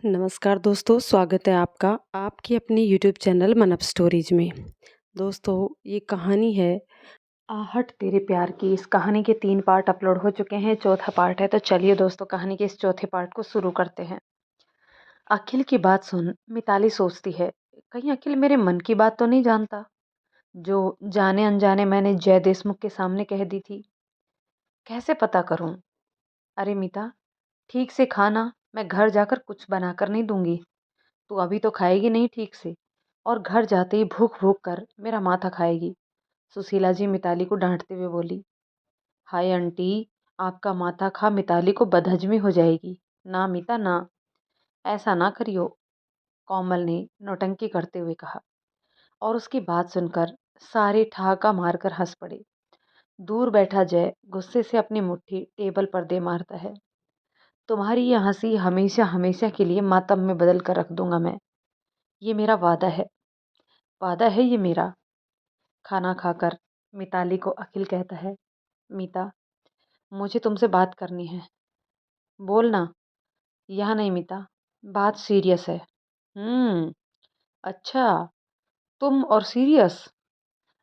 नमस्कार दोस्तों, स्वागत है आपका आपकी अपनी यूट्यूब चैनल मन अप स्टोरीज में। दोस्तों, ये कहानी है आहट तेरे प्यार की। इस कहानी के 3 पार्ट अपलोड हो चुके हैं, चौथा पार्ट है। तो चलिए दोस्तों, कहानी के इस चौथे पार्ट को शुरू करते हैं। अखिल की बात सुन मिताली सोचती है, कहीं अखिल मेरे मन की बात तो नहीं जानता, जो जाने अनजाने मैंने जय देशमुख के सामने कह दी थी। कैसे पता करूं? अरे मीता, ठीक से खाना, मैं घर जाकर कुछ बनाकर नहीं दूंगी। तू अभी तो खाएगी नहीं ठीक से, और घर जाते ही भूख भूख कर मेरा माथा खाएगी। सुशीला जी मिताली को डांटते हुए बोली। हाय आंटी, आपका माथा खा मिताली को बदहजमी हो जाएगी। ना मीता ना, ऐसा ना करियो, कोमल ने नौटंकी करते हुए कहा। और उसकी बात सुनकर सारे ठहाका मारकर हंस पड़े। दूर बैठा जय गुस्से से अपनी मुट्ठी टेबल पर दे मारता है। तुम्हारी ये हंसी हमेशा हमेशा के लिए मातम में बदल कर रख दूंगा मैं। ये मेरा वादा है ये मेरा। खाना खाकर मिताली को अखिल कहता है, मीता, मुझे तुमसे बात करनी है। बोल ना। यहाँ नहीं मीता, बात सीरियस है। अच्छा, तुम और सीरियस।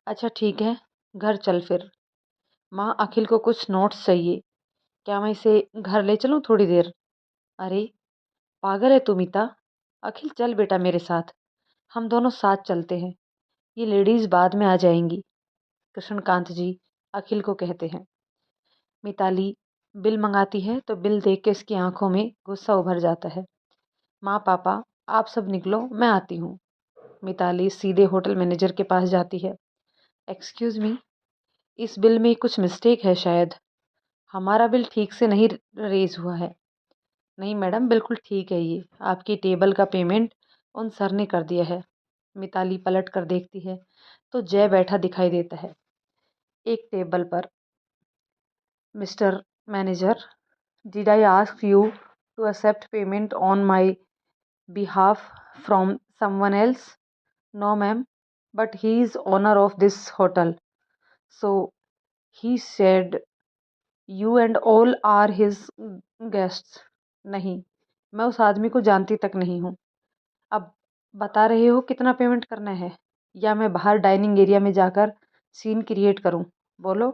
अच्छा ठीक है, घर चल फिर। माँ, अखिल को कुछ नोट्स चाहिए, क्या मैं इसे घर ले चलूँ थोड़ी देर? अरे पागल है तू मीता। अखिल चल बेटा मेरे साथ, हम दोनों साथ चलते हैं। ये लेडीज बाद में आ जाएंगी, कृष्णकांत जी अखिल को कहते हैं। मिताली बिल मंगाती है तो बिल देख के इसकी आंखों में गुस्सा उभर जाता है। माँ पापा, आप सब निकलो, मैं आती हूँ। मिताली सीधे होटल मैनेजर के पास जाती है। एक्सक्यूज़ मी, इस बिल में कुछ मिस्टेक है शायद। हमारा बिल ठीक से नहीं रेज हुआ है। नहीं मैडम, बिल्कुल ठीक है, ये आपकी टेबल का पेमेंट उन सर ने कर दिया है। मिताली पलट कर देखती है तो जय बैठा दिखाई देता है एक टेबल पर। Mister manager, did I ask you to accept payment on my behalf from someone else? No, ma'am, but he is owner of this hotel. So he said you and all are his guests. नहीं, मैं उस आदमी को जानती तक नहीं हूँ। अब बता रहे हो कितना पेमेंट करना है, या मैं बाहर डाइनिंग एरिया में जाकर सीन क्रिएट करूँ? बोलो।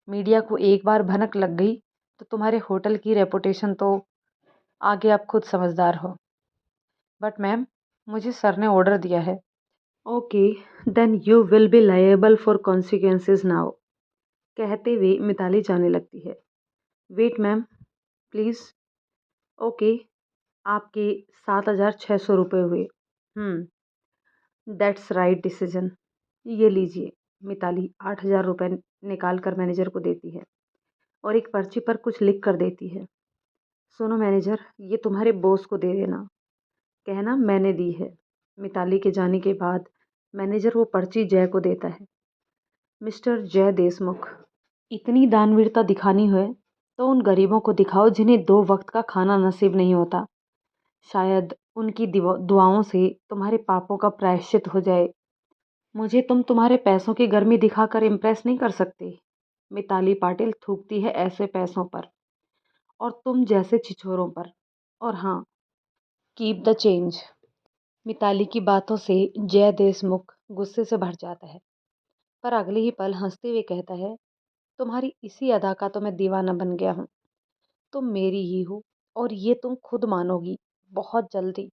मीडिया को एक बार भनक लग गई तो तुम्हारे होटल की रेपुटेशन तो आगे आप खुद समझदार हो। बट मैम, मुझे सर ने ऑर्डर दिया है। Okay, then you will be liable for consequences now, कहते हुए मिताली जाने लगती है। Wait ma'am, please. ओके, आपके 7,600 रुपये हुए। That's right decision. ये लीजिए। मिताली 8,000 रुपये निकाल कर मैनेजर को देती है और एक पर्ची पर कुछ लिख कर देती है। सुनो मैनेजर, ये तुम्हारे बॉस को दे देना, कहना मैंने दी है। मिताली के जाने के बाद मैनेजर वो पर्ची जय को देता है। मिस्टर जय देशमुख, इतनी दानवीरता दिखानी है तो उन गरीबों को दिखाओ जिन्हें 2 वक्त का खाना नसीब नहीं होता। शायद उनकी दुआओं से तुम्हारे पापों का प्रायश्चित हो जाए। मुझे तुम तुम्हारे पैसों की गर्मी दिखाकर इम्प्रेस नहीं कर सकते। मिताली पाटिल थूकती है ऐसे पैसों पर और तुम जैसे छिछोरों पर। और हाँ, कीप द चेंज। मिताली की बातों से जय देशमुख गुस्से से भर जाता है, पर अगले ही पल हंसते हुए कहता है, तुम्हारी इसी अदा का तो मैं दीवाना बन गया हूँ। तुम मेरी ही हो और ये तुम खुद मानोगी बहुत जल्दी।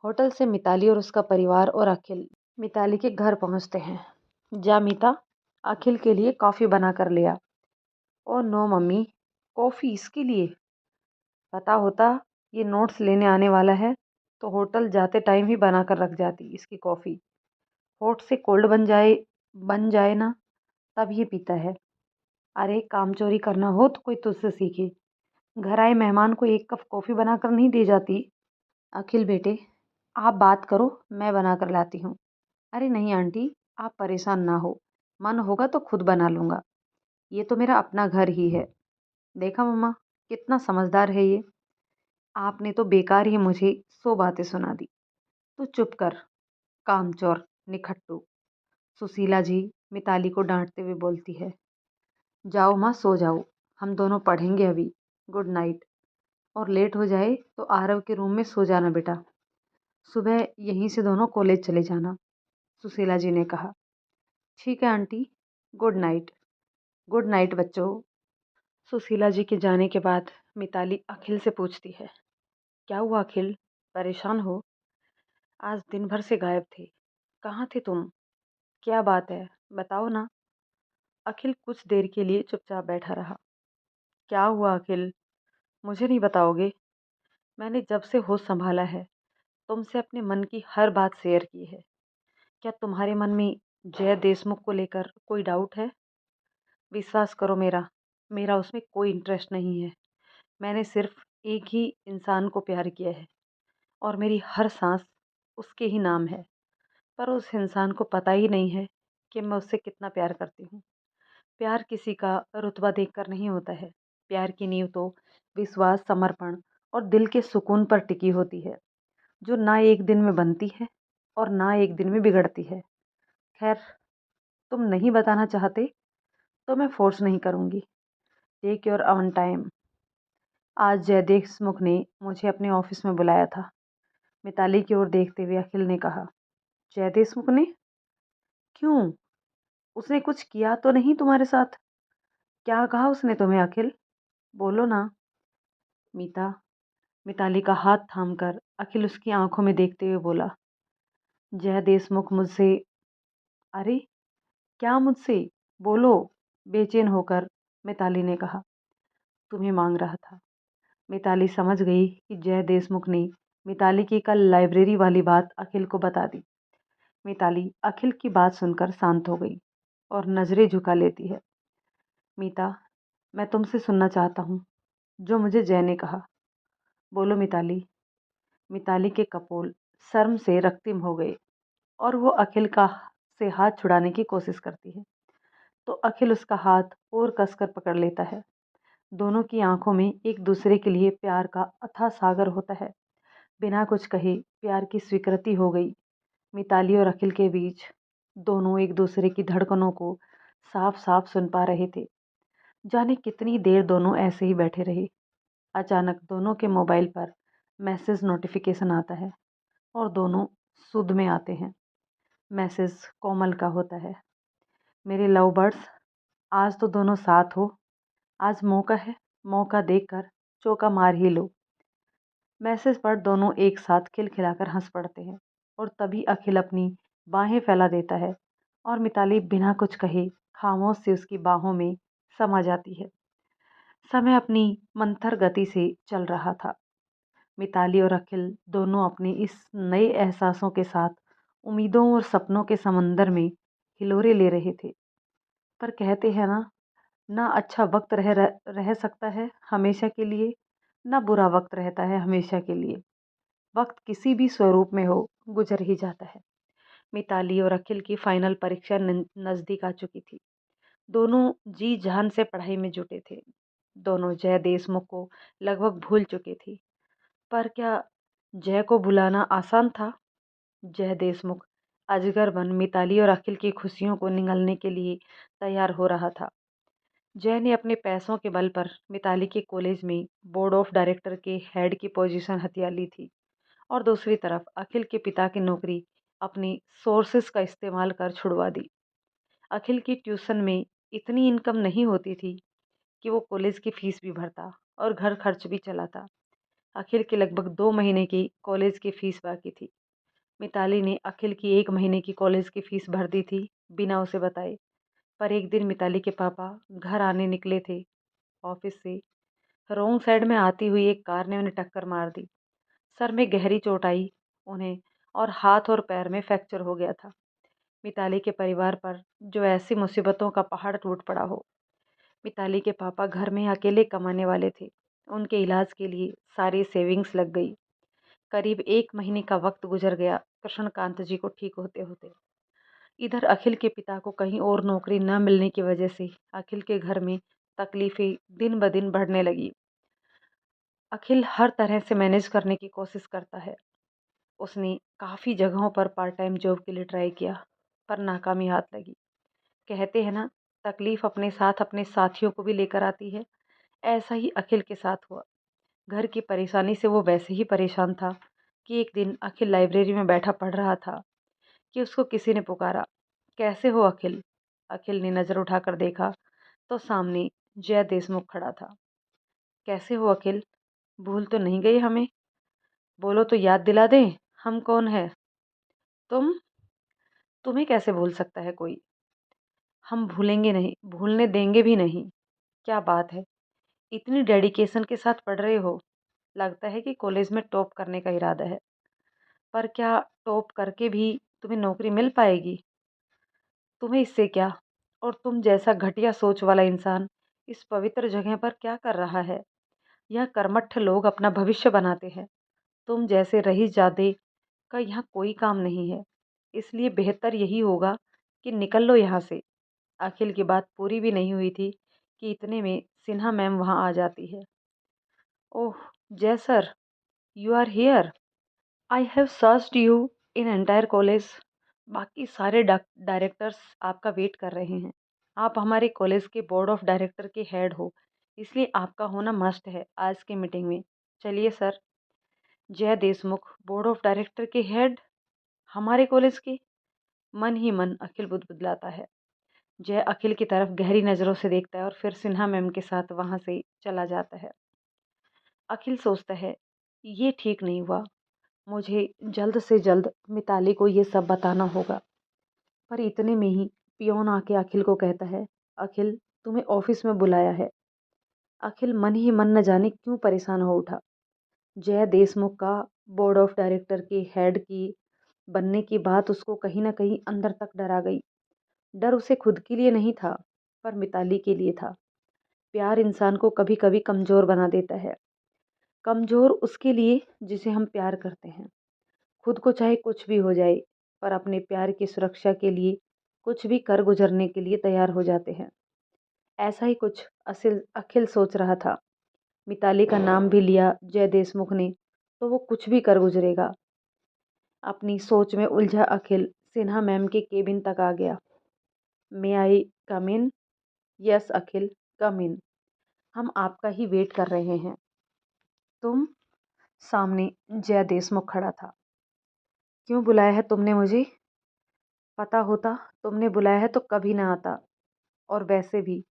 होटल से मिताली और उसका परिवार और अखिल मिताली के घर पहुँचते हैं। जा मीता, अखिल के लिए कॉफ़ी बना कर ले आ। ओ नो मम्मी, कॉफ़ी इसके लिए? पता होता ये नोट्स लेने आने वाला है तो होटल जाते टाइम ही बना कर रख जाती इसकी कॉफ़ी। होठ से कोल्ड बन जाए ना, तब ये पीता है। अरे काम चोरी करना हो तो कोई तुझसे सीखे। घर आए मेहमान को एक कप कॉफ़ी बनाकर नहीं दी जाती। अखिल बेटे, आप बात करो, मैं बना कर लाती हूँ। अरे नहीं आंटी, आप परेशान ना हो, मन होगा तो खुद बना लूँगा। ये तो मेरा अपना घर ही है। देखा मम्मा, कितना समझदार है ये। आपने तो बेकार ही मुझे 100 बातें सुना दी। तू चुप कर, कामचोर निखट्टू। सुशीला जी मिताली को डांटते हुए बोलती है। जाओ माँ, सो जाओ, हम दोनों पढ़ेंगे अभी। Good night. और लेट हो जाए तो आरव के रूम में सो जाना बेटा। सुबह यहीं से दोनों कॉलेज चले जाना, सुशीला जी ने कहा। ठीक है aunty, good night. Good night बच्चों। सुशीला जी के जाने के बाद मिताली अखिल से पूछती है, क्या हुआ अखिल, परेशान हो? आज दिन भर से गायब थे, कहाँ थे तुम? क्या बात है, बताओ ना। अखिल कुछ देर के लिए चुपचाप बैठा रहा। क्या हुआ अखिल, मुझे नहीं बताओगे? मैंने जब से होश संभाला है तुमसे अपने मन की हर बात शेयर की है। क्या तुम्हारे मन में जय देशमुख को लेकर कोई डाउट है? विश्वास करो, मेरा मेरा उसमें कोई इंटरेस्ट नहीं है। मैंने सिर्फ एक ही इंसान को प्यार किया है और मेरी हर सांस उसके ही नाम है। पर उस इंसान को पता ही नहीं है कि मैं उससे कितना प्यार करती हूँ। प्यार किसी का रुतबा देखकर नहीं होता है। प्यार की नींव तो विश्वास, समर्पण और दिल के सुकून पर टिकी होती है, जो ना एक दिन में बनती है और ना एक दिन में बिगड़ती है। खैर, तुम नहीं बताना चाहते तो मैं फोर्स नहीं करूँगी। Take your own time. आज जय देशमुख ने मुझे अपने ऑफिस में बुलाया था। मिताली की ओर देखते हुए अखिल ने कहा। जय देशमुख ने? क्यों? उसने कुछ किया तो नहीं तुम्हारे साथ? क्या कहा उसने तुम्हें अखिल? बोलो ना। मीता मिताली का हाथ थामकर अखिल उसकी आंखों में देखते हुए बोला, जय देशमुख मुझसे। अरे, क्या मुझसे? बोलो, बेचैन होकर मिताली ने कहा। तुम्हें मांग रहा था। मिताली समझ गई कि जय देशमुख ने मिताली की कल लाइब्रेरी वाली बात अखिल को बता दी। मिताली अखिल की बात सुनकर शांत हो गई और नजरें झुका लेती है। मीता, मैं तुमसे सुनना चाहता हूँ जो मुझे जय ने कहा। बोलो मिताली। मिताली के कपोल शर्म से रक्तिम हो गए और वो अखिल का से हाथ छुड़ाने की कोशिश करती है तो अखिल उसका हाथ और कसकर पकड़ लेता है। दोनों की आंखों में एक दूसरे के लिए प्यार का अथाह सागर होता है। बिना कुछ कहे प्यार की स्वीकृति हो गई। मिताली और अखिल के बीच दोनों एक दूसरे की धड़कनों को साफ साफ सुन पा रहे थे। जाने कितनी देर दोनों ऐसे ही बैठे रहे। अचानक दोनों के मोबाइल पर मैसेज नोटिफिकेशन आता है और दोनों सुध में आते हैं। मैसेज कोमल का होता है। मेरे लव बर्ड्स, आज तो दोनों साथ हो। आज मौका है, मौका देखकर चौका मार ही लो। मैसेज पर दोनों एक साथ खिलखिलाकर हंस पड़ते हैं और तभी अखिल अपनी बाहें फैला देता है और मिताली बिना कुछ कहे खामोश से उसकी बाहों में समा जाती है। समय अपनी मंथर गति से चल रहा था। मिताली और अखिल दोनों अपने इस नए एहसासों के साथ उम्मीदों और सपनों के समंदर में हिलोरे ले रहे थे। पर कहते हैं ना अच्छा वक्त रह सकता है हमेशा के लिए, ना बुरा वक्त रहता है हमेशा के लिए। वक्त किसी भी स्वरूप में हो, गुजर ही जाता है। मिताली और अखिल की फाइनल परीक्षा नज़दीक आ चुकी थी। दोनों जी जान से पढ़ाई में जुटे थे। दोनों जय देशमुख को लगभग भूल चुके थे। पर क्या जय को भुलाना आसान था? जय देशमुख अजगर बन मिताली और अखिल की खुशियों को निगलने के लिए तैयार हो रहा था। जय ने अपने पैसों के बल पर मिताली के कॉलेज में बोर्ड ऑफ डायरेक्टर के हेड की पोजीशन हथिया ली थी और दूसरी तरफ अखिल के पिता की नौकरी अपनी सोर्सेस का इस्तेमाल कर छुड़वा दी। अखिल की ट्यूशन में इतनी इनकम नहीं होती थी कि वो कॉलेज की फीस भी भरता और घर खर्च भी चलाता। अखिल की लगभग 2 महीने की कॉलेज की फीस बाकी थी। मिताली ने अखिल की 1 महीने की कॉलेज की फीस भर दी थी बिना उसे बताए। पर एक दिन मिताली के पापा घर आने निकले थे ऑफिस से। रोंग साइड में आती हुई एक कार ने उन्हें टक्कर मार दी। सर में गहरी चोट आई उन्हें और हाथ और पैर में फ्रैक्चर हो गया था। मिताली के परिवार पर जो ऐसी मुसीबतों का पहाड़ टूट पड़ा हो। मिताली के पापा घर में अकेले कमाने वाले थे। उनके इलाज के लिए सारी सेविंग्स लग गई। करीब 1 महीने का वक्त गुजर गया कृष्णकांत जी को ठीक होते होते। इधर अखिल के पिता को कहीं और नौकरी न मिलने की वजह से अखिल के घर में तकलीफें दिन ब दिन बढ़ने लगी। अखिल हर तरह से मैनेज करने की कोशिश करता है। उसने काफ़ी जगहों पर पार्ट टाइम जॉब के लिए ट्राई किया पर नाकामी हाथ लगी। कहते हैं ना, तकलीफ अपने साथ अपने साथियों को भी लेकर आती है। ऐसा ही अखिल के साथ हुआ। घर की परेशानी से वो वैसे ही परेशान था कि एक दिन अखिल लाइब्रेरी में बैठा पढ़ रहा था कि उसको किसी ने पुकारा। कैसे हो अखिल? अखिल ने नज़र उठाकर देखा तो सामने जय देशमुख खड़ा था। कैसे हो अखिल? भूल तो नहीं गई हमें? बोलो तो याद दिला दें, हम कौन है? तुम? तुम्हें कैसे भूल सकता है कोई? हम भूलेंगे नहीं, भूलने देंगे भी नहीं। क्या बात है, इतनी डेडिकेशन के साथ पढ़ रहे हो। लगता है कि कॉलेज में टॉप करने का इरादा है। पर क्या टॉप करके भी तुम्हें नौकरी मिल पाएगी? तुम्हें इससे क्या? और तुम जैसा घटिया सोच वाला इंसान इस पवित्र जगह पर क्या कर रहा है? यह कर्मठ लोग अपना भविष्य बनाते हैं। तुम जैसे रईस-जादे का यहाँ कोई काम नहीं है। इसलिए बेहतर यही होगा कि निकल लो यहाँ से। अखिल की बात पूरी भी नहीं हुई थी कि इतने में सिन्हा मैम वहाँ आ जाती है। Oh! Jay sir, you are here. I have searched you in entire college. बाकी सारे डायरेक्टर्स आपका वेट कर रहे हैं। आप हमारे कॉलेज के बोर्ड ऑफ डायरेक्टर के हेड हो, इसलिए आपका होना मस्ट है आज की मीटिंग में। चलिए सर। जय देशमुख बोर्ड ऑफ डायरेक्टर के हेड, हमारे कॉलेज के? मन ही मन अखिल बुदबुदाता है। जय अखिल की तरफ गहरी नज़रों से देखता है और फिर सिन्हा मैम के साथ वहाँ से चला जाता है। अखिल सोचता है, ये ठीक नहीं हुआ। मुझे जल्द से जल्द मिताली को ये सब बताना होगा। पर इतने में ही पियोन आके अखिल को कहता है, अखिल, तुम्हें ऑफिस में बुलाया है। अखिल मन ही मन न जाने क्यों परेशान हो उठा। जय देशमुख का बोर्ड ऑफ डायरेक्टर के हेड की बनने की बात उसको कहीं ना कहीं अंदर तक डरा गई। डर उसे खुद के लिए नहीं था, पर मिताली के लिए था। प्यार इंसान को कभी कभी कमज़ोर बना देता है। कमज़ोर उसके लिए जिसे हम प्यार करते हैं। खुद को चाहे कुछ भी हो जाए, पर अपने प्यार की सुरक्षा के लिए कुछ भी कर गुजरने के लिए तैयार हो जाते हैं। ऐसा ही कुछ असिल अखिल सोच रहा था। मिताली का नाम भी लिया जय देशमुख ने, तो वो कुछ भी कर गुजरेगा। अपनी सोच में उलझा अखिल सिन्हा मैम के केबिन तक आ गया। मे आई कम इन? यस अखिल, कम इन। हम आपका ही वेट कर रहे हैं। तुम? सामने जय देशमुख खड़ा था। क्यों बुलाया है तुमने मुझे? पता होता तुमने बुलाया है तो कभी ना आता। और वैसे भी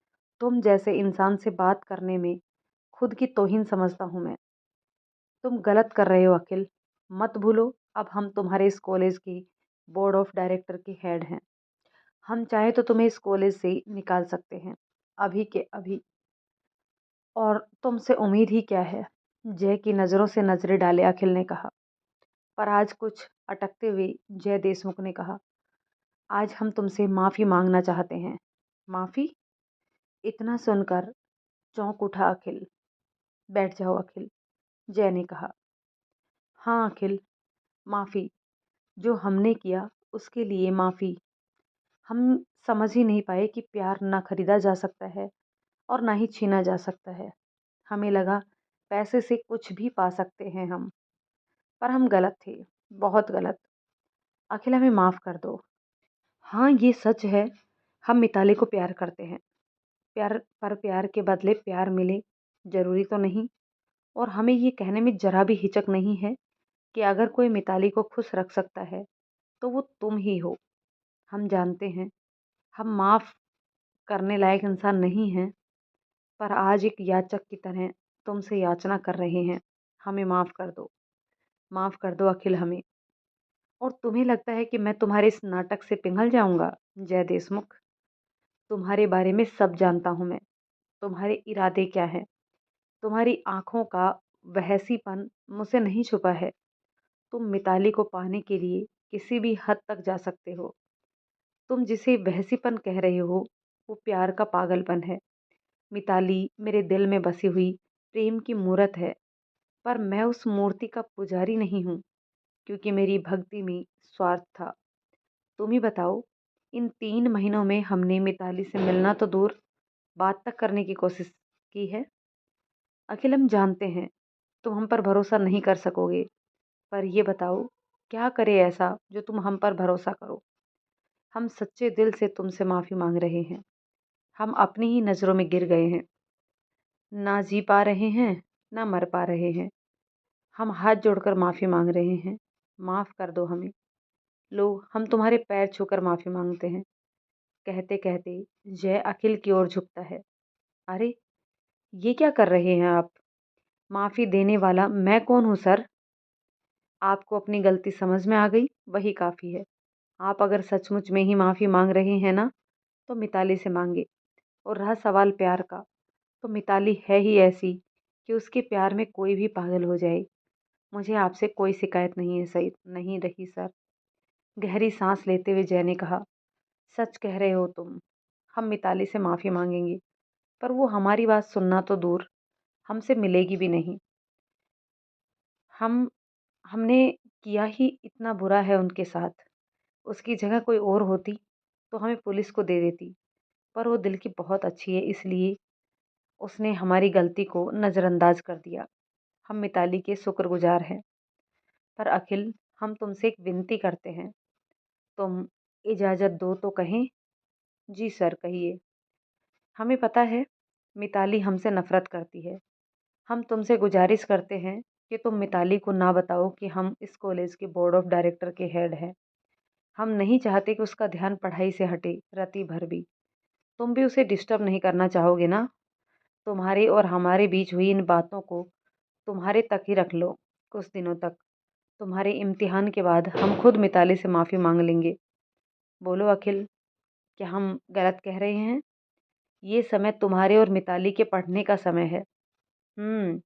तुम जैसे इंसान से बात करने में खुद की तौहीन समझता हूँ मैं। तुम गलत कर रहे हो अखिल। मत भूलो, अब हम तुम्हारे इस कॉलेज की बोर्ड ऑफ डायरेक्टर के हेड हैं। हम चाहे तो तुम्हें इस कॉलेज से निकाल सकते हैं, अभी के अभी। और तुमसे उम्मीद ही क्या है? जय की नज़रों से नज़रें डाले अखिल ने कहा। पर आज कुछ अटकते हुए जय देशमुख ने कहा, आज हम तुमसे माफ़ी मांगना चाहते हैं। माफ़ी? इतना सुनकर चौंक उठा अखिल। बैठ जाओ अखिल, जय ने कहा। हाँ अखिल, माफ़ी। जो हमने किया उसके लिए माफ़ी। हम समझ ही नहीं पाए कि प्यार ना खरीदा जा सकता है और ना ही छीना जा सकता है। हमें लगा पैसे से कुछ भी पा सकते हैं हम, पर हम गलत थे, बहुत गलत। अखिल, हमें माफ़ कर दो। हाँ, ये सच है, हम मिताली को प्यार करते हैं। प्यार के बदले प्यार मिले ज़रूरी तो नहीं। और हमें ये कहने में ज़रा भी हिचक नहीं है कि अगर कोई मिताली को खुश रख सकता है तो वो तुम ही हो। हम जानते हैं हम माफ़ करने लायक इंसान नहीं हैं, पर आज एक याचक की तरह तुमसे याचना कर रहे हैं। हमें माफ़ कर दो। माफ़ कर दो अखिल, हमें। और तुम्हें लगता है कि मैं तुम्हारे इस नाटक से पिघल जाऊंगा? जय देशमुख, तुम्हारे बारे में सब जानता हूँ मैं। तुम्हारे इरादे क्या हैं? तुम्हारी आंखों का वहसीपन मुझसे नहीं छुपा है। तुम मिताली को पाने के लिए किसी भी हद तक जा सकते हो। तुम जिसे वहसीपन कह रहे हो वो प्यार का पागलपन है। मिताली मेरे दिल में बसी हुई प्रेम की मूरत है, पर मैं उस मूर्ति का पुजारी नहीं हूँ, क्योंकि मेरी भक्ति में स्वार्थ था। तुम ही बताओ, इन 3 महीनों में हमने मिताली से मिलना तो दूर, बात तक करने की कोशिश की है। अखिल, हम जानते हैं तुम हम पर भरोसा नहीं कर सकोगे, पर ये बताओ, क्या करें ऐसा जो तुम हम पर भरोसा करो? हम सच्चे दिल से तुमसे माफ़ी मांग रहे हैं। हम अपनी ही नज़रों में गिर गए हैं। ना जी पा रहे हैं, ना मर पा रहे हैं। हम हाथ जोड़कर माफ़ी मांग रहे हैं। माफ़ कर दो हमें। लो, हम तुम्हारे पैर छूकर माफ़ी मांगते हैं। कहते कहते जय अखिल की ओर झुकता है। अरे, ये क्या कर रहे हैं आप? माफ़ी देने वाला मैं कौन हूँ सर? आपको अपनी गलती समझ में आ गई, वही काफ़ी है। आप अगर सचमुच में ही माफ़ी मांग रहे हैं ना, तो मिताली से मांगे। और रहा सवाल प्यार का, तो मिताली है ही ऐसी कि उसके प्यार में कोई भी पागल हो जाए। मुझे आपसे कोई शिकायत नहीं है, सही नहीं रही सर। गहरी सांस लेते हुए जय ने कहा, सच कह रहे हो तुम। हम मिताली से माफ़ी मांगेंगे, पर वो हमारी बात सुनना तो दूर, हमसे मिलेगी भी नहीं। हम हमने किया ही इतना बुरा है उनके साथ। उसकी जगह कोई और होती तो हमें पुलिस को दे देती, पर वो दिल की बहुत अच्छी है, इसलिए उसने हमारी गलती को नज़रअंदाज कर दिया। हम मिताली के शुक्रगुजार हैं। पर अखिल, हम तुमसे एक विनती करते हैं। तुम इजाज़त दो तो कहें। जी सर, कहिए। हमें पता है मिताली हमसे नफ़रत करती है। हम तुमसे गुजारिश करते हैं कि तुम मिताली को ना बताओ कि हम इस कॉलेज के बोर्ड ऑफ डायरेक्टर के हेड हैं। हम नहीं चाहते कि उसका ध्यान पढ़ाई से हटे रति भर भी। तुम भी उसे डिस्टर्ब नहीं करना चाहोगे ना? तुम्हारे और हमारे बीच हुई इन बातों को तुम्हारे तक ही रख लो कुछ दिनों तक। तुम्हारे इम्तिहान के बाद हम खुद मिताली से माफ़ी मांग लेंगे। बोलो अखिल, क्या हम गलत कह रहे हैं? ये समय तुम्हारे और मिताली के पढ़ने का समय है। हम्म।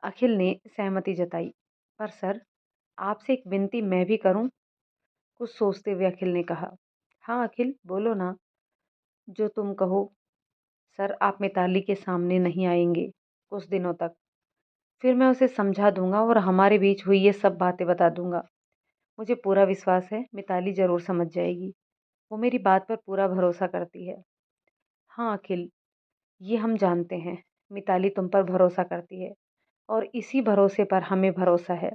अखिल ने सहमति जताई। पर सर, आपसे एक विनती मैं भी करूं? कुछ सोचते हुए अखिल ने कहा। हाँ अखिल, बोलो ना, जो तुम कहो। सर, आप मिताली के सामने नहीं आएंगे कुछ दिनों तक। फिर मैं उसे समझा दूंगा और हमारे बीच हुई ये सब बातें बता दूंगा। मुझे पूरा विश्वास है मिताली ज़रूर समझ जाएगी। वो मेरी बात पर पूरा भरोसा करती है। हाँ अखिल, ये हम जानते हैं। मिताली तुम पर भरोसा करती है और इसी भरोसे पर हमें भरोसा है।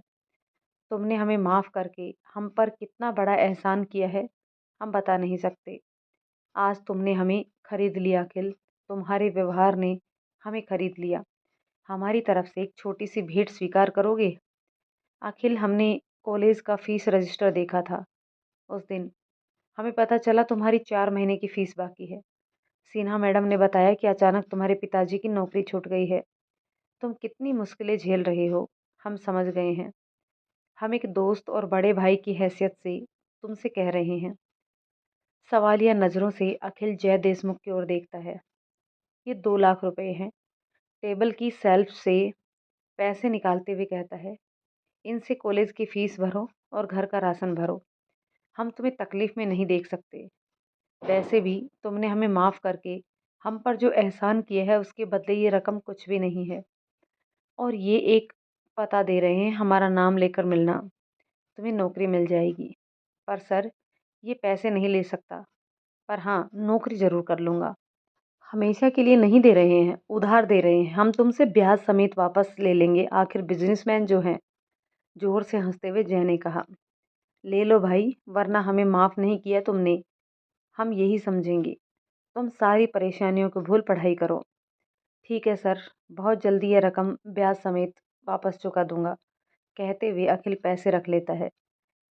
तुमने हमें माफ़ करके हम पर कितना बड़ा एहसान किया है, हम बता नहीं सकते। आज तुमने हमें खरीद लिया अखिल। तुम्हारे व्यवहार ने हमें खरीद लिया। हमारी तरफ से एक छोटी सी भेंट स्वीकार करोगे? अखिल, हमने कॉलेज का फ़ीस रजिस्टर देखा था। उस दिन हमें पता चला तुम्हारी 4 महीने की फ़ीस बाकी है। सिन्हा मैडम ने बताया कि अचानक तुम्हारे पिताजी की नौकरी छूट गई है। तुम कितनी मुश्किलें झेल रहे हो, हम समझ गए हैं। हम एक दोस्त और बड़े भाई की हैसियत से तुमसे कह रहे हैं। सवालिया नज़रों से अखिल जय देशमुख की ओर देखता है। ये 2 लाख रुपए हैं। टेबल की शेल्फ से पैसे निकालते हुए कहता है, इनसे कॉलेज की फ़ीस भरो और घर का राशन भरो। हम तुम्हें तकलीफ़ में नहीं देख सकते। वैसे भी तुमने हमें माफ़ करके हम पर जो एहसान किया है उसके बदले ये रकम कुछ भी नहीं है। और ये एक पता दे रहे हैं, हमारा नाम लेकर मिलना, तुम्हें नौकरी मिल जाएगी। पर सर, ये पैसे नहीं ले सकता, पर हाँ, नौकरी ज़रूर कर लूँगा। हमेशा के लिए नहीं दे रहे हैं, उधार दे रहे हैं। हम तुमसे ब्याज समेत वापस ले लेंगे, आखिर बिजनेसमैन जो हैं। जोर से हंसते हुए जय ने कहा, ले लो भाई, वरना हमें माफ़ नहीं किया तुमने, हम यही समझेंगे। तुम सारी परेशानियों को भूल पढ़ाई करो। ठीक है सर, बहुत जल्दी यह रकम ब्याज समेत वापस चुका दूंगा। कहते हुए अखिल पैसे रख लेता है।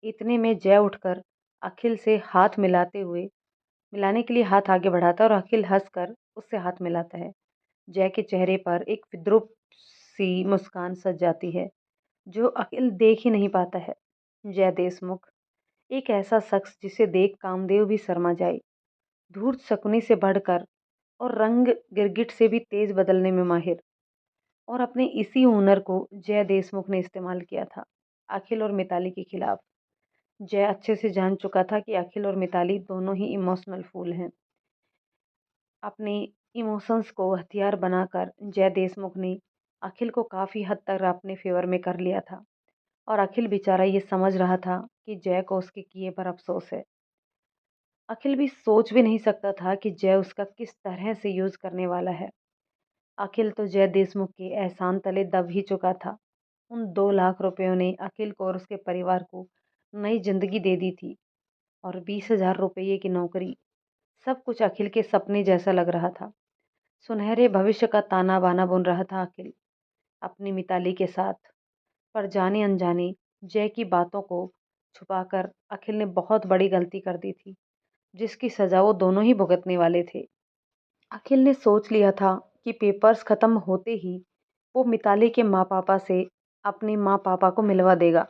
इतने में जय उठकर अखिल से हाथ मिलाने के लिए हाथ आगे बढ़ाता है और अखिल हंसकर उससे हाथ मिलाता है। जय के चेहरे पर एक विद्रूप सी मुस्कान सज जाती है, जो अखिल देख ही नहीं पाता है। जय देशमुख, एक ऐसा शख्स जिसे देख कामदेव भी शर्मा जाए, धूर्त शकुनी से बढ़कर और रंग गिरगिट से भी तेज बदलने में माहिर। और अपने इसी हुनर को जय देशमुख ने इस्तेमाल किया था अखिल और मिताली के खिलाफ। जय अच्छे से जान चुका था कि अखिल और मिताली दोनों ही इमोशनल फूल हैं। अपने इमोशंस को हथियार बनाकर जय देशमुख ने अखिल को काफ़ी हद तक अपने फेवर में कर लिया था। और अखिल बेचारा ये समझ रहा था कि जय को उसके किए पर अफसोस है। अखिल भी सोच भी नहीं सकता था कि जय उसका किस तरह से यूज़ करने वाला है। अखिल तो जय देशमुख के एहसान तले दब ही चुका था। उन 2 लाख रुपयों ने अखिल को और उसके परिवार को नई जिंदगी दे दी थी। और 20,000 रुपये की नौकरी, सब कुछ अखिल के सपने जैसा लग रहा था। सुनहरे भविष्य का ताना बाना बुन रहा था अखिल। अपनी मिताली के साथ। पर जाने अनजाने जय की बातों को छुपाकर अखिल ने बहुत बड़ी गलती कर दी थी, जिसकी सजा वो दोनों ही भुगतने वाले थे। अखिल ने सोच लिया था कि पेपर्स खत्म होते ही वो मिताली के माँ पापा से अपने माँ पापा को मिलवा देगा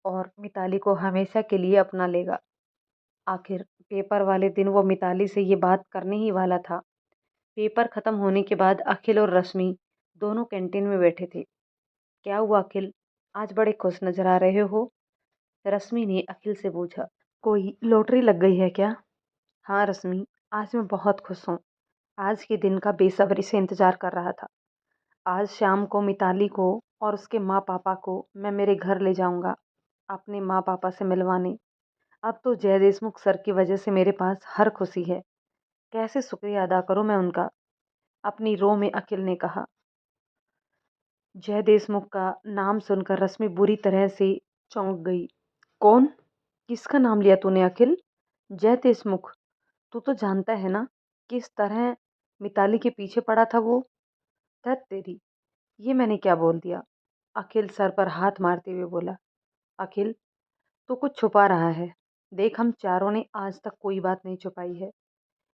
और मिताली को हमेशा के लिए अपना लेगा। आखिर पेपर वाले दिन वो मिताली से ये बात करने ही वाला था। पेपर खत्म होने के बाद अखिल और रश्मि दोनों कैंटीन में बैठे थे। क्या हुआ अखिल, आज बड़े खुश नजर आ रहे हो? रश्मि ने अखिल से पूछा। कोई लॉटरी लग गई है क्या? हाँ रश्मि, आज मैं बहुत खुश हूँ। आज के दिन का बेसब्री से इंतजार कर रहा था। आज शाम को मिताली को और उसके माँ पापा को मैं मेरे घर ले जाऊंगा अपने माँ पापा से मिलवाने। अब तो जय देशमुख सर की वजह से मेरे पास हर खुशी है। कैसे शुक्रिया अदा करूं मैं उनका? अपनी रो में अखिल ने कहा। जय देशमुख का नाम सुनकर रश्मि बुरी तरह से चौंक गई। कौन? किसका नाम लिया तूने अखिल? जय देशमुख? तू तो जानता है ना किस तरह मिताली के पीछे पड़ा था वो। धत तेरी, ये मैंने क्या बोल दिया? अखिल सर पर हाथ मारते हुए बोला। अखिल, तू कुछ छुपा रहा है। देख, हम चारों ने आज तक कोई बात नहीं छुपाई है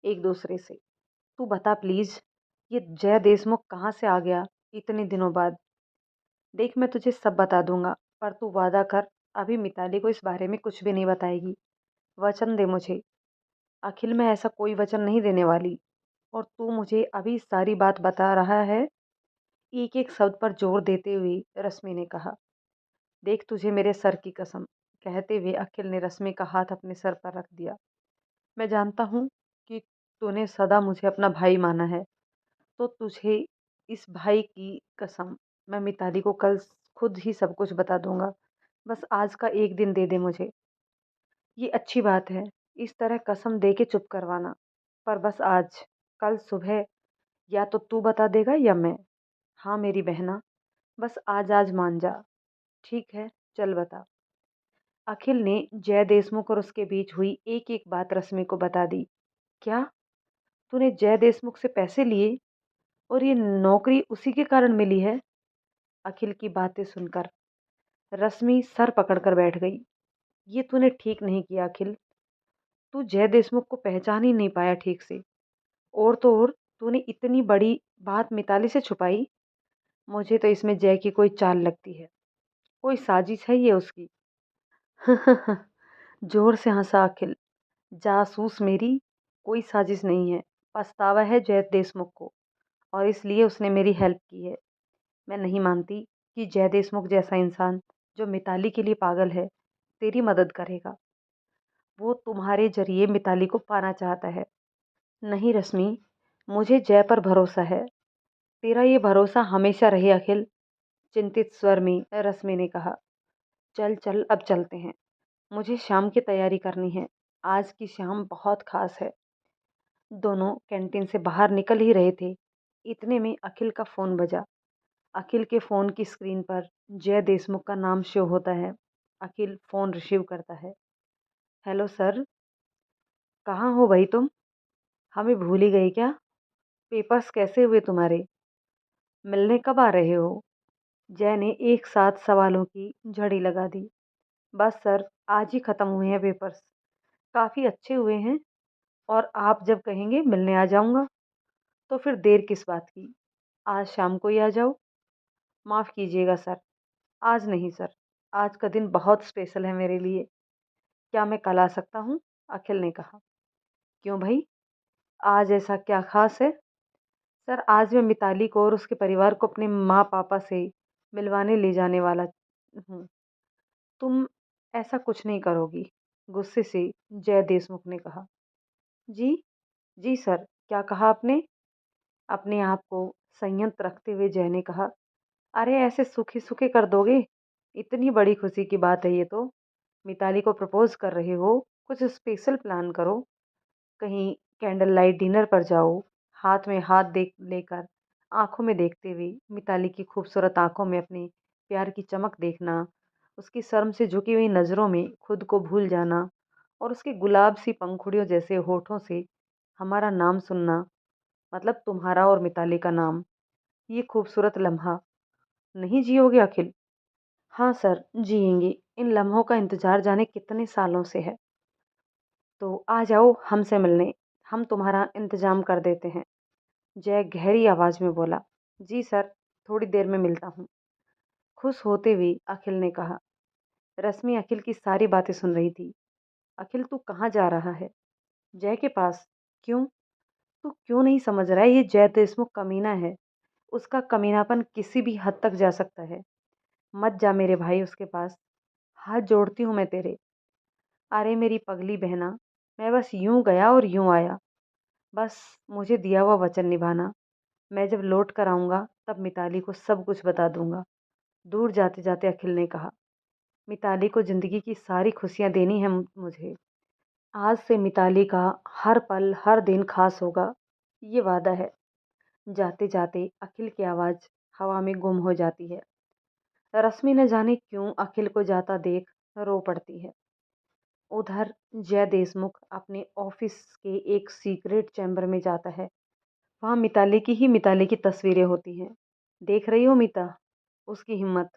एक दूसरे से। तू बता प्लीज, ये जय देशमुख कहाँ से आ गया इतने दिनों बाद? देख, मैं तुझे सब बता दूंगा, पर तू वादा कर अभी मिताली को इस बारे में कुछ भी नहीं बताएगी। वचन दे मुझे। अखिल, मैं ऐसा कोई वचन नहीं देने वाली। और तू मुझे अभी सारी बात बता रहा है? एक एक शब्द पर जोर देते हुए रश्मि ने कहा। देख, तुझे मेरे सर की कसम, कहते हुए अखिल ने रश्मि का हाथ अपने सर पर रख दिया। मैं जानता हूँ कि तूने सदा मुझे अपना भाई माना है, तो तुझे इस भाई की कसम, मैं मिताली को कल खुद ही सब कुछ बता दूंगा। बस आज का एक दिन दे दे मुझे। ये अच्छी बात है, इस तरह कसम दे के चुप करवाना। पर बस आज, कल सुबह या तो तू बता देगा या मैं। हाँ मेरी बहना, बस आज आज मान जा। ठीक है, चल बता। अखिल ने जय देशमुख और उसके बीच हुई एक एक बात रश्मि को बता दी। क्या? तूने जय देशमुख से पैसे लिए और ये नौकरी उसी के कारण मिली है? अखिल की बातें सुनकर रश्मि सर पकड़कर बैठ गई। ये तूने ठीक नहीं किया अखिल। तू जय देशमुख को पहचान ही नहीं पाया ठीक से। और तो और तूने इतनी बड़ी बात मिताली से छुपाई। मुझे तो इसमें जय की कोई चाल लगती है, कोई साजिश है ये उसकी। जोर से हंसा अखिल। जासूस मेरी, कोई साजिश नहीं है। पछतावा है जय देशमुख को, और इसलिए उसने मेरी हेल्प की है। मैं नहीं मानती कि जय देशमुख जैसा इंसान जो मिताली के लिए पागल है तेरी मदद करेगा। वो तुम्हारे जरिए मिताली को पाना चाहता है। नहीं रश्मि, मुझे जय पर भरोसा है। तेरा ये भरोसा हमेशा रहे अखिल। चिंतित स्वर में रश्मि ने कहा। चल चल, अब चलते हैं। मुझे शाम की तैयारी करनी है। आज की शाम बहुत खास है। दोनों कैंटीन से बाहर निकल ही रहे थे, इतने में अखिल का फ़ोन बजा। अखिल के फ़ोन की स्क्रीन पर जय देशमुख का नाम शो होता है। अखिल फ़ोन रिसीव करता है। हेलो सर, कहाँ हो भाई तुम? हमें भूल ही गई क्या? पेपर्स कैसे हुए तुम्हारे? मिलने कब आ रहे हो? जय ने एक साथ सवालों की झड़ी लगा दी। बस सर, आज ही ख़त्म हुए हैं पेपर्स। काफ़ी अच्छे हुए हैं, और आप जब कहेंगे मिलने आ जाऊंगा। तो फिर देर किस बात की? आज शाम को ही आ जाओ। माफ़ कीजिएगा सर, आज नहीं सर। आज का दिन बहुत स्पेशल है मेरे लिए। क्या मैं कल आ सकता हूँ? अखिल ने कहा। क्यों भाई, आज ऐसा क्या खास है? सर, आज मैं मिताली को और उसके परिवार को अपने माँ पापा से मिलवाने ले जाने वाला हूँ। तुम ऐसा कुछ नहीं करोगी? गुस्से से जय देशमुख ने कहा। जी? जी सर, क्या कहा आपने? अपने आप को संयत रखते हुए जय ने कहा। अरे ऐसे सूखे सूखे कर दोगे? इतनी बड़ी खुशी की बात है ये तो। मिताली को प्रपोज कर रहे हो, कुछ स्पेशल प्लान करो। कहीं कैंडल लाइट डिनर पर जाओ, हाथ में हाथ देख लेकर, आंखों में देखते हुए मिताली की खूबसूरत आंखों में अपने प्यार की चमक देखना, उसकी शर्म से झुकी हुई नज़रों में खुद को भूल जाना, और उसके गुलाब सी पंखुड़ियों जैसे होठों से हमारा नाम सुनना, मतलब तुम्हारा और मिताली का नाम। ये खूबसूरत लम्हा नहीं जियोगे अखिल? हाँ सर, जिएंगी। इन लम्हों का इंतजार जाने कितने सालों से है। तो आ जाओ हमसे मिलने, हम तुम्हारा इंतजाम कर देते हैं। जय गहरी आवाज में बोला। जी सर, थोड़ी देर में मिलता हूँ। खुश होते हुए अखिल ने कहा। रश्मि अखिल की सारी बातें सुन रही थी। अखिल तू कहाँ जा रहा है? जय के पास। क्यों? तू क्यों नहीं समझ रहा है, ये जय देशमुख कमीना है। उसका कमीनापन किसी भी हद तक जा सकता है। मत जा मेरे भाई उसके पास। हाथ जोड़ती हूँ मैं तेरे। अरे मेरी पगली बहना, मैं बस यूं गया और यूं आया। बस मुझे दिया हुआ वचन निभाना। मैं जब लौट कर आऊँगा तब मिताली को सब कुछ बता दूंगा। दूर जाते जाते अखिल ने कहा। मिताली को ज़िंदगी की सारी खुशियाँ देनी है मुझे। आज से मिताली का हर पल हर दिन खास होगा, ये वादा है। जाते जाते अखिल की आवाज़ हवा में गुम हो जाती है। रश्मि न जाने क्यों अखिल को जाता देख रो पड़ती है। उधर जय देशमुख अपने ऑफिस के एक सीक्रेट चैम्बर में जाता है। वहाँ मिताली की तस्वीरें होती हैं। देख रही हो मीता, उसकी हिम्मत।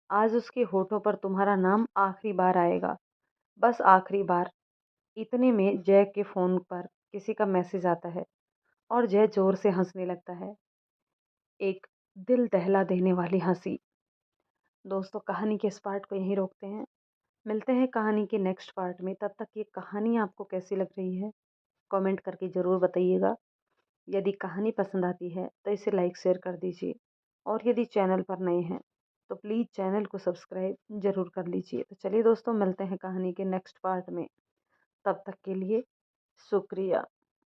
आज उसके होठों पर तुम्हारा नाम आखिरी बार आएगा, बस आखिरी बार। इतने में जय के फ़ोन पर किसी का मैसेज आता है और जय ज़ोर से हंसने लगता है। एक दिल दहला देने वाली हंसी। दोस्तों, कहानी के इस पार्ट को यहीं रोकते हैं। मिलते हैं कहानी के नेक्स्ट पार्ट में। तब तक ये कहानी आपको कैसी लग रही है, कमेंट करके ज़रूर बताइएगा। यदि कहानी पसंद आती है तो इसे लाइक शेयर कर दीजिए, और यदि चैनल पर नए हैं तो प्लीज़ चैनल को सब्सक्राइब ज़रूर कर लीजिए। तो चलिए दोस्तों, मिलते हैं कहानी के नेक्स्ट पार्ट में। तब तक के लिए शुक्रिया।